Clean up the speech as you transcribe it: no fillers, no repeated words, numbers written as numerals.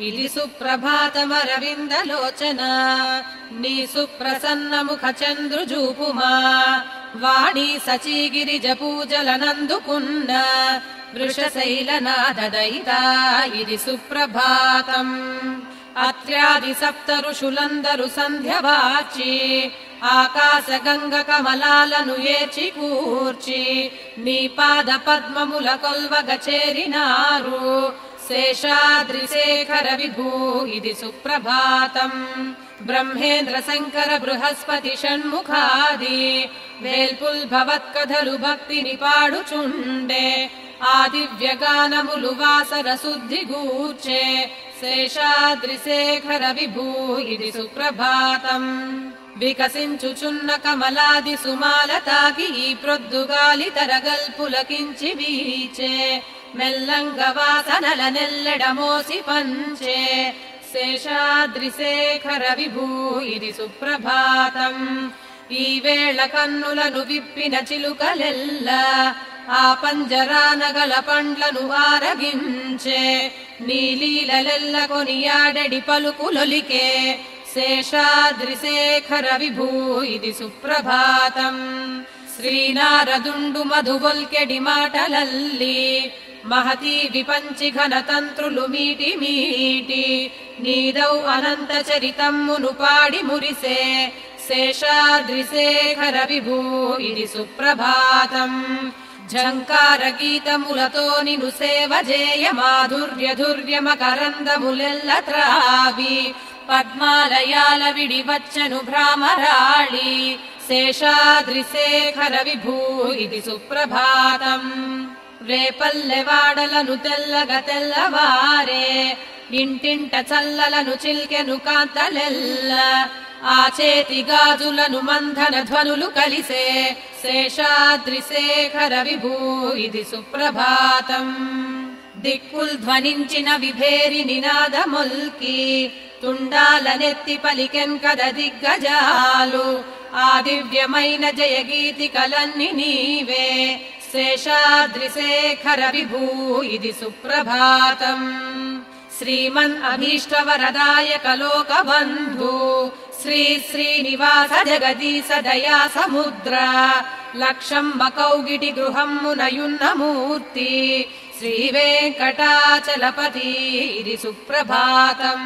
ఇది సుప్రభాతమరవిందలోచన నీ సుప్రసన్న ముఖ చంద్రుజూపుమా వాణి సచీగిరిజ పూజలనందుకున్న వృషశైలనాదదయితా ఇది సుప్రభాతం అత్ర్యాది సప్త ఋషులందరు సంధ్యవార్చి ఆకాశ గంగ కమలాలను ఏచి కూర్చి నీ పాద పద్మముల కొల్వగ చేరినారు శేషాద్రి శేఖర విభూ ఇది సుప్రభాతం బ్రహ్మేంద్ర శంకర బృహస్పతి షణ్ముఖాది వేల్పుల్ భవత్కథలు భక్తిని పాడుచుండే ఆ దివ్యగానములు వాసర శుద్ధి గూర్చే శేషాద్రి శేఖర విభూ ఇది సుప్రభాతం వికసించుచున్న కమలాది సుమాల తాకి ఈ ప్రొద్దుగాలి తరగల్పులకించి వీచే మెల్లంగ వాసనల నెల్లెడ మోసి పంచే శేషాద్రి శేఖర విభూ ఇది సుప్రభాతం ఈ వేళ కన్నులను విప్పిన చిలుకలెల్ల ఆ పంజరానగల పండ్లను ఆరగించే నీలీలెల్ల కొనియాడెడి పలుకులొలికే శేషాద్రి శేఖర విభూ ఇది సుప్రభాతం శ్రీనారదుండు మధుబొల్కెడి మాటలల్లి మహతీ విపంచి ఘనతంత్రులు మీటి మీటి నీదౌ అనంత చరితమ్మును పాడి మురిసే శేషాద్రి శేఖర విభూ ఇది సుప్రభాతం ఝంకార గీతములతో నిను సేవ జేయ మాధుర్య ధుర్య మకరందములెల్ల త్రావి పద్మాలయాల విడి వచ్చను భ్రామరాళి శేషాద్రి శేఖర విభూ ఇది సుప్రభాతం రేపల్లెవాడలను తెల్లగ తెల్లవారే ఇంటింట చల్లలను చిల్కెను కాంతలెల్ల ఆ చేతి గాజులను మంధన ధ్వనులు కలిసే శేషాద్రి శేఖర విభూ ఇది సుప్రభాతం దిక్కుల్ ధ్వనించిన విభేరి నినాదమొల్కి తుండాలనెత్తి పలికెన్ కద దిగ్గజాలు ఆ దివ్యమైన జయగీతికలన్ని నీవే శేషాద్రి శేఖర విభూ ఇది సుప్రభాతం శ్రీమన్ అభీష్ట వరదాయక లోకబంధు శ్రీ శ్రీనివాస జగదీశ దయా సముద్ర లక్షంబ కౌగిటి గృహమ్మునయున్న మూర్తి శ్రీ వెంకటాచలపతి ఇది సుప్రభాతం